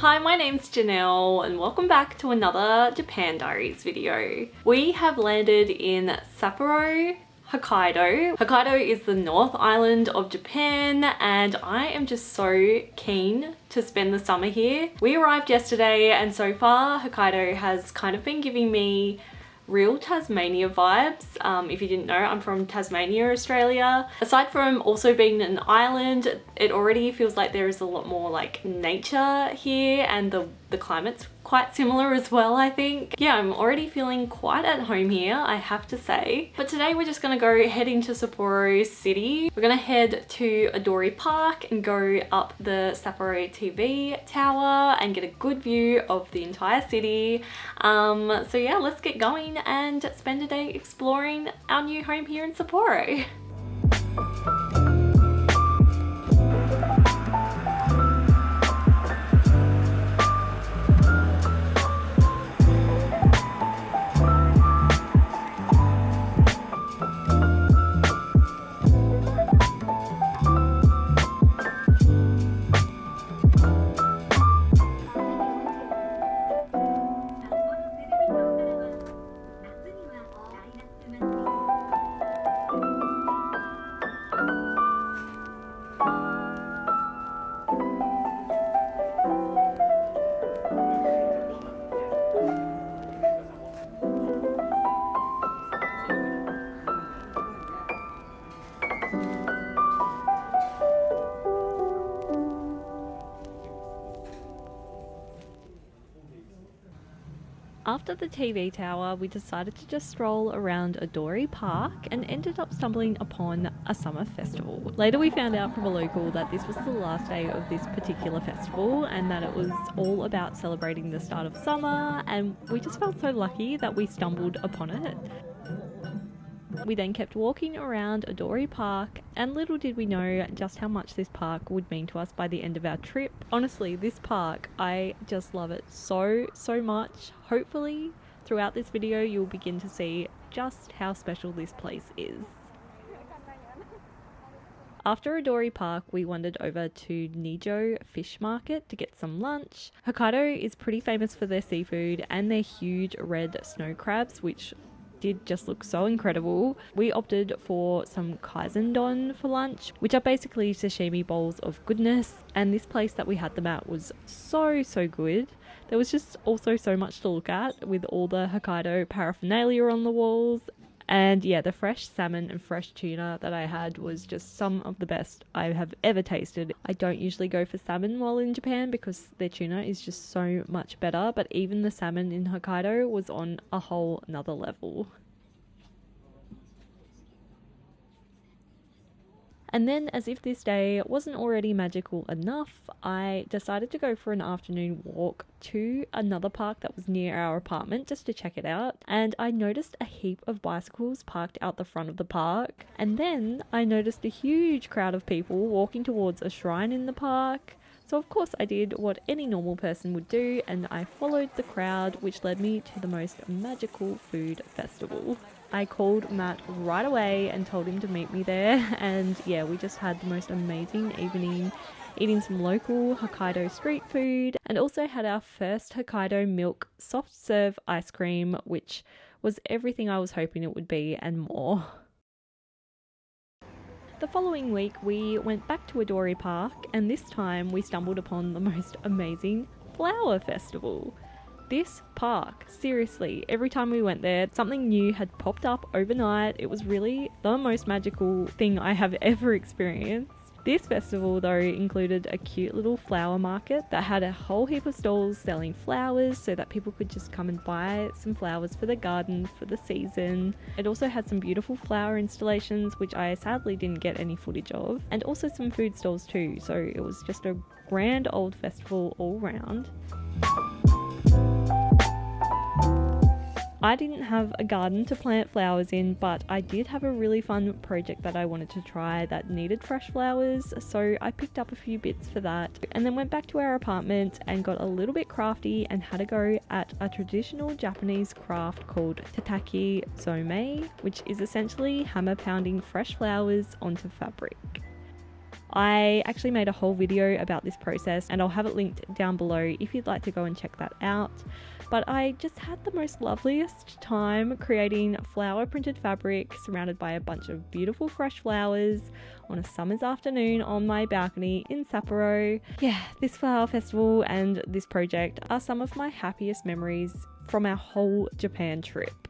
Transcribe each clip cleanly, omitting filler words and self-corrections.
Hi, my name's Janelle and welcome back to another Japan Diaries video. We have landed in Sapporo, Hokkaido. Hokkaido is the North Island of Japan and I am just so keen to spend the summer here. We arrived yesterday and so far Hokkaido has kind of been giving me real Tasmania vibes. If you didn't know, I'm from Tasmania, Australia. Aside from also being an island, it already feels like there is a lot more like nature here and the climate's quite similar as well, I think. Yeah, I'm already feeling quite at home here, I have to say. But today we're just gonna go head into Sapporo City. We're gonna head to Odori Park and go up the Sapporo TV tower and get a good view of the entire city. So yeah, let's get going and spend a day exploring our new home here in Sapporo. After the TV tower, we decided to just stroll around Odori Park and ended up stumbling upon a summer festival. Later we found out from a local that this was the last day of this particular festival and that it was all about celebrating the start of summer, and we just felt so lucky that we stumbled upon it. We then kept walking around Odori Park and little did we know just how much this park would mean to us by the end of our trip. Honestly, this park, I just love it so much. Hopefully throughout this video you'll begin to see just how special this place is. After Odori Park, we wandered over to Nijo Fish Market to get some lunch. Hokkaido is pretty famous for their seafood and their huge red snow crabs, which did just look so incredible. We opted for some kaisendon for lunch, which are basically sashimi bowls of goodness, and this place that we had them at was so good. There was just also so much to look at with all the Hokkaido paraphernalia on the walls. And yeah, the fresh salmon and fresh tuna that I had was just some of the best I have ever tasted. I don't usually go for salmon while in Japan because their tuna is just so much better, but even the salmon in Hokkaido was on a whole nother level. And then, as if this day wasn't already magical enough, I decided to go for an afternoon walk to another park that was near our apartment just to check it out. And I noticed a heap of bicycles parked out the front of the park. And then I noticed a huge crowd of people walking towards a shrine in the park. So of course I did what any normal person would do and I followed the crowd, which led me to the most magical food festival. I called Matt right away and told him to meet me there, and yeah, we just had the most amazing evening eating some local Hokkaido street food and also had our first Hokkaido milk soft serve ice cream, which was everything I was hoping it would be and more. The following week we went back to Odori Park and this time we stumbled upon the most amazing flower festival. This park, seriously, every time we went there, something new had popped up overnight. It was really the most magical thing I have ever experienced. This festival though included a cute little flower market that had a whole heap of stalls selling flowers so that people could just come and buy some flowers for their garden for the season. It also had some beautiful flower installations, which I sadly didn't get any footage of, and also some food stalls too, so it was just a grand old festival all round. I didn't have a garden to plant flowers in, but I did have a really fun project that I wanted to try that needed fresh flowers, so I picked up a few bits for that and then went back to our apartment and got a little bit crafty and had a go at a traditional Japanese craft called tataki zome, which is essentially hammer pounding fresh flowers onto fabric. I actually made a whole video about this process and I'll have it linked down below if you'd like to go and check that out. But I just had the most loveliest time creating flower printed fabric surrounded by a bunch of beautiful fresh flowers on a summer's afternoon on my balcony in Sapporo. Yeah, this flower festival and this project are some of my happiest memories from our whole Japan trip.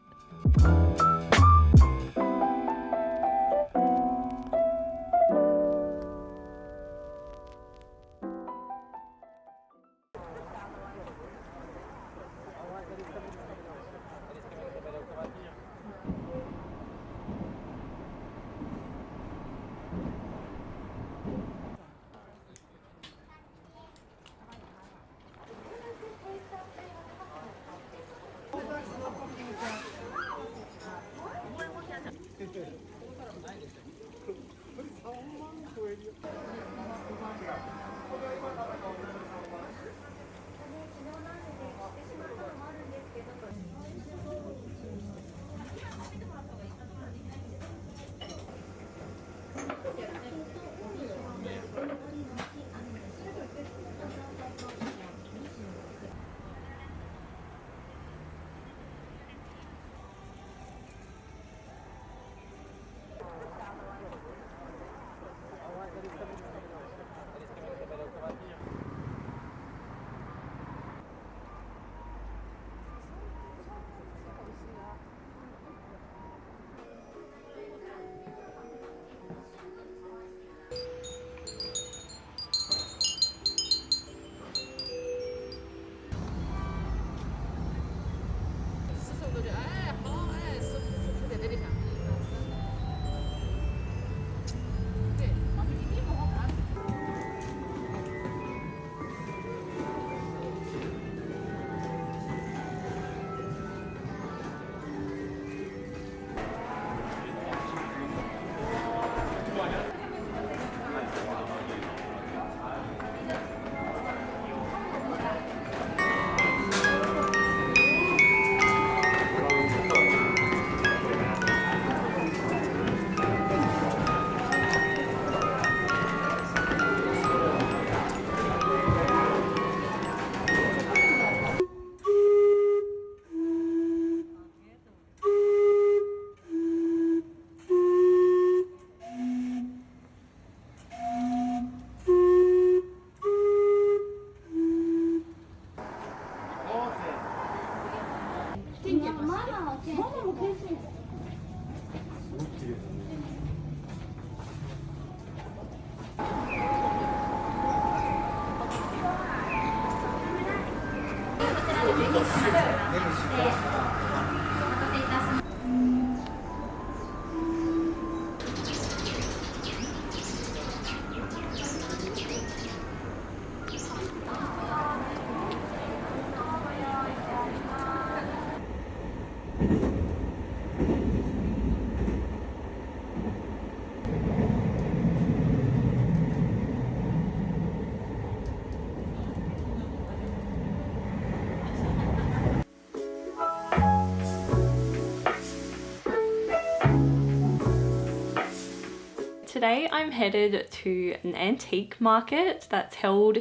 Today I'm headed to an antique market that's held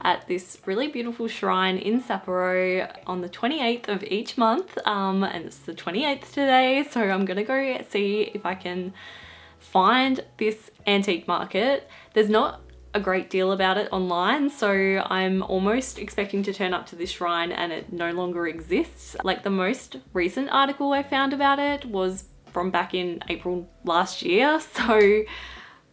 at this really beautiful shrine in Sapporo on the 28th of each month, and it's the 28th today, so I'm gonna go see if I can find this antique market. There's not a great deal about it online, so I'm almost expecting to turn up to this shrine and it no longer exists. Like, the most recent article I found about it was from back in April last year, so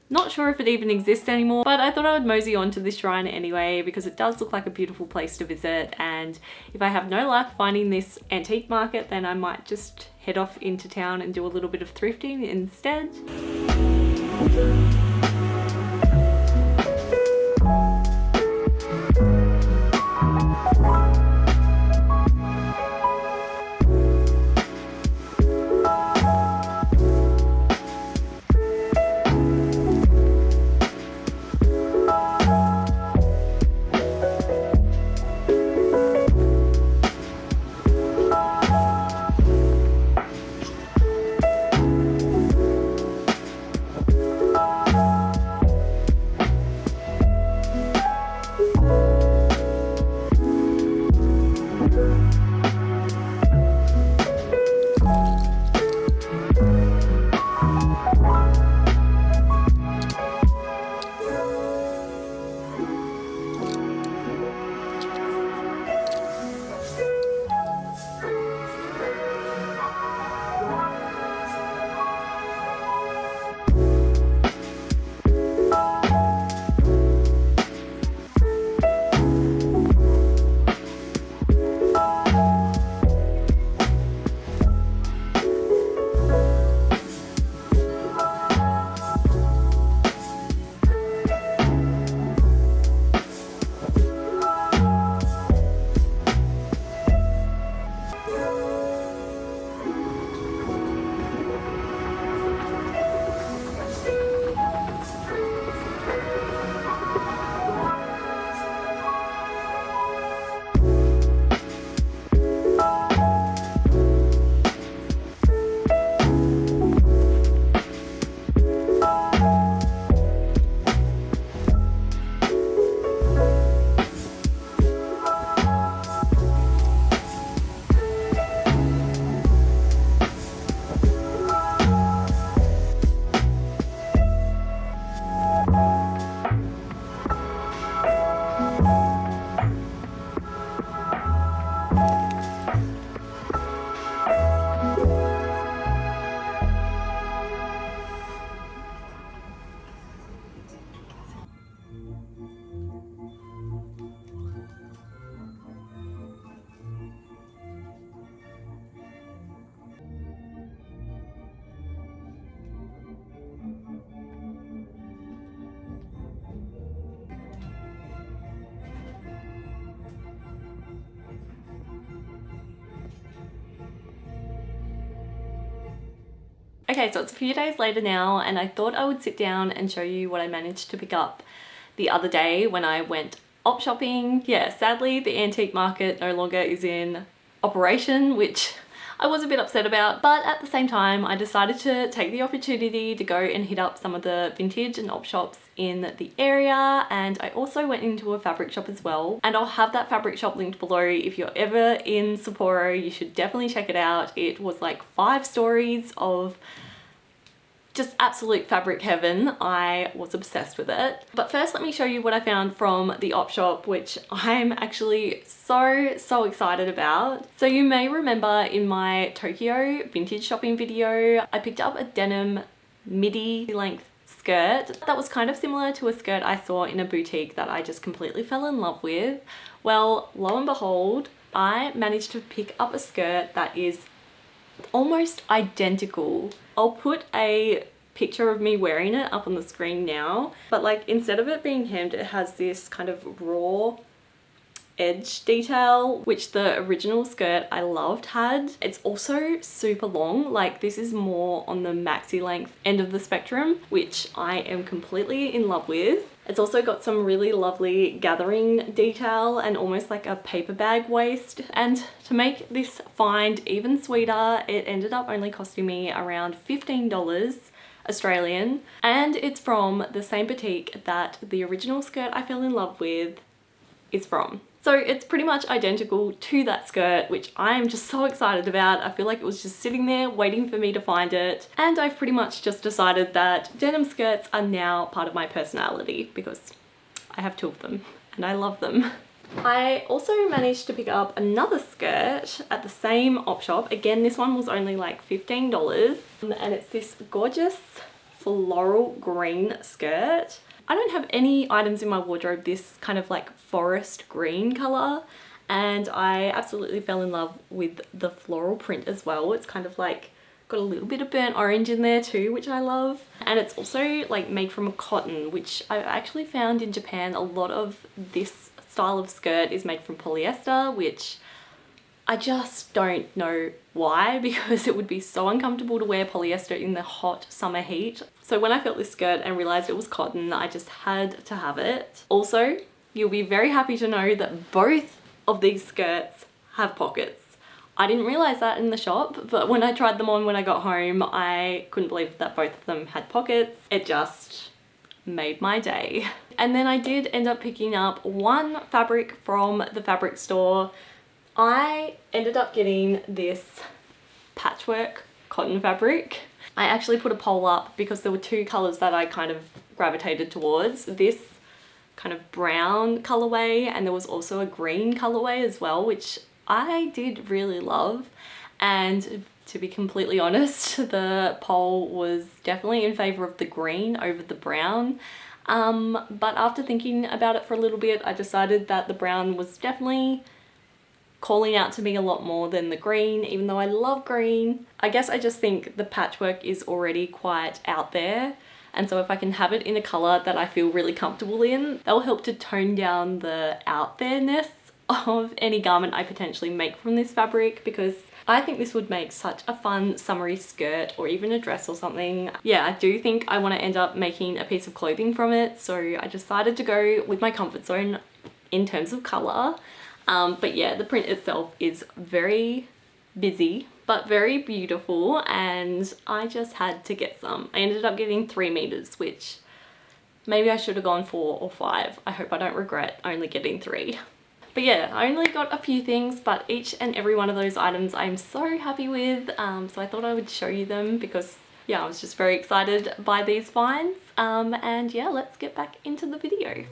not sure if it even exists anymore, but I thought I would mosey on to this shrine anyway because it does look like a beautiful place to visit, and if I have no luck finding this antique market, then I might just head off into town and do a little bit of thrifting instead. Okay, so it's a few days later now and I thought I would sit down and show you what I managed to pick up the other day when I went op shopping. Yeah, sadly the antique market no longer is in operation, which I was a bit upset about, but at the same time I decided to take the opportunity to go and hit up some of the vintage and op shops in the area, and I also went into a fabric shop as well, and I'll have that fabric shop linked below. If you're ever in Sapporo, you should definitely check it out. It was like 5 stories of just absolute fabric heaven. I was obsessed with it. But first let me show you what I found from the op shop, which I'm actually so excited about. So you may remember in my Tokyo vintage shopping video, I picked up a denim midi length skirt that was kind of similar to a skirt I saw in a boutique that I just completely fell in love with. Well, lo and behold, I managed to pick up a skirt that is almost identical. I'll put a picture of me wearing it up on the screen now, but like instead of it being hemmed, it has this kind of raw edge detail, which the original skirt I loved had. It's also super long, like this is more on the maxi length end of the spectrum, which I am completely in love with. It's also got some really lovely gathering detail and almost like a paper bag waist. And to make this find even sweeter, it ended up only costing me around $15 Australian, and it's from the same boutique that the original skirt I fell in love with is from. So it's pretty much identical to that skirt, which I'm just so excited about. I feel like it was just sitting there waiting for me to find it. And I've pretty much just decided that denim skirts are now part of my personality because I have 2 of them and I love them. I also managed to pick up another skirt at the same op shop. Again, this one was only like $15, and it's this gorgeous floral green skirt. I don't have any items in my wardrobe this kind of like forest green color, and I absolutely fell in love with the floral print as well. It's kind of like got a little bit of burnt orange in there too, which I love. And it's also like made from a cotton, which I've actually found in Japan a lot of this style of skirt is made from polyester, which I just don't know why, because it would be so uncomfortable to wear polyester in the hot summer heat. So when I felt this skirt and realized it was cotton, I just had to have it. Also, you'll be very happy to know that both of these skirts have pockets. I didn't realize that in the shop, but when I tried them on when I got home, I couldn't believe that both of them had pockets. It just made my day. And then I did end up picking up one fabric from the fabric store. I ended up getting this patchwork cotton fabric. I actually put a poll up because there were 2 colors that I kind of gravitated towards. This kind of brown colorway, and there was also a green colorway as well, which I did really love. And to be completely honest, the poll was definitely in favor of the green over the brown. But after thinking about it for a little bit, I decided that the brown was definitely calling out to me a lot more than the green, even though I love green. I guess I just think the patchwork is already quite out there, and so if I can have it in a color that I feel really comfortable in, that will help to tone down the out there-ness of any garment I potentially make from this fabric, because I think this would make such a fun summery skirt or even a dress or something. Yeah, I do think I want to end up making a piece of clothing from it, so I decided to go with my comfort zone in terms of color. But yeah, the print itself is very busy but very beautiful, and I just had to get some. I ended up getting 3 meters, which maybe I should have gone 4 or 5. I hope I don't regret only getting 3. But yeah, I only got a few things, but each and every one of those items I'm so happy with. So I thought I would show you them because yeah, I was just very excited by these finds. And yeah, let's get back into the video.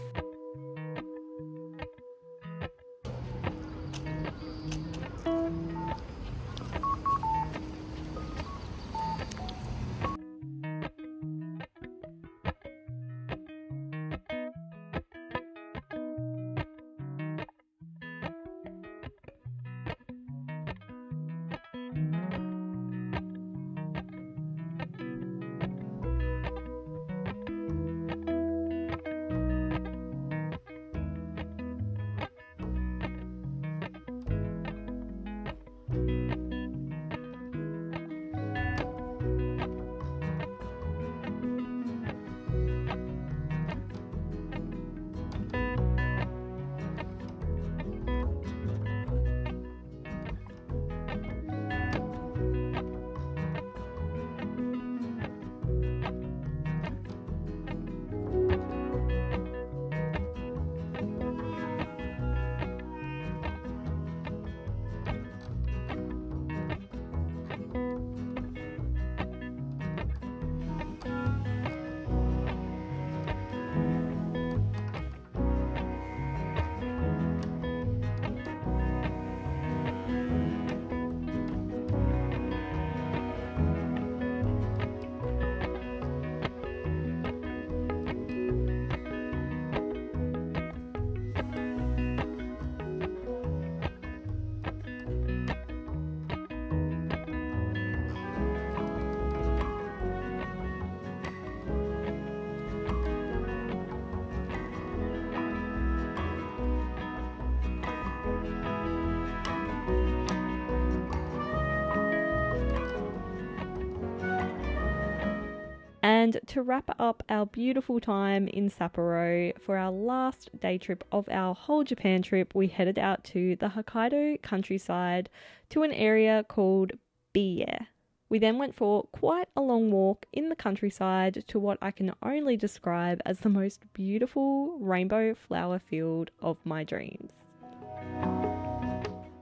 And to wrap up our beautiful time in Sapporo, for our last day trip of our whole Japan trip, we headed out to the Hokkaido countryside to an area called Biie. We then went for quite a long walk in the countryside to what I can only describe as the most beautiful rainbow flower field of my dreams.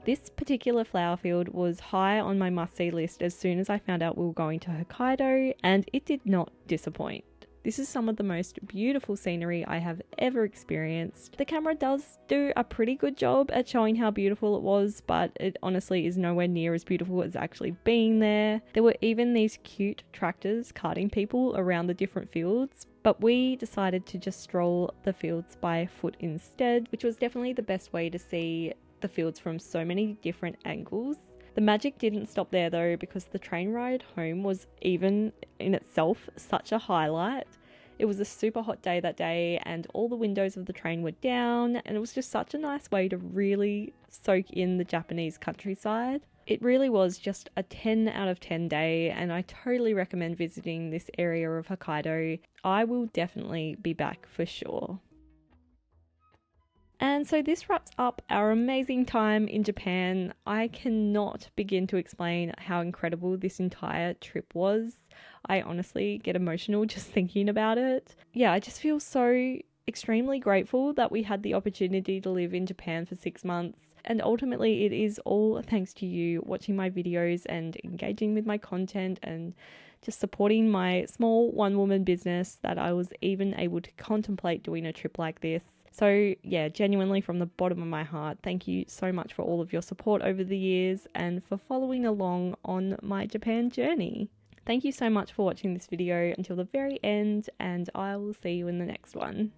This particular flower field was high on my must-see list as soon as I found out we were going to Hokkaido, and it did not disappoint. This is some of the most beautiful scenery I have ever experienced. The camera does do a pretty good job at showing how beautiful it was, but it honestly is nowhere near as beautiful as actually being there. There were even these cute tractors carting people around the different fields, but we decided to just stroll the fields by foot instead, which was definitely the best way to see the fields from so many different angles. The magic didn't stop there though, because the train ride home was even in itself such a highlight. It was a super hot day that day and all the windows of the train were down, and it was just such a nice way to really soak in the Japanese countryside. It really was just a 10 out of 10 day, and I totally recommend visiting this area of Hokkaido. I will definitely be back for sure. And so this wraps up our amazing time in Japan. I cannot begin to explain how incredible this entire trip was. I honestly get emotional just thinking about it. Yeah, I just feel so extremely grateful that we had the opportunity to live in Japan for 6 months. And ultimately it is all thanks to you watching my videos and engaging with my content and just supporting my small one-woman business that I was even able to contemplate doing a trip like this. So yeah, genuinely from the bottom of my heart, thank you so much for all of your support over the years and for following along on my Japan journey. Thank you so much for watching this video until the very end, and I will see you in the next one.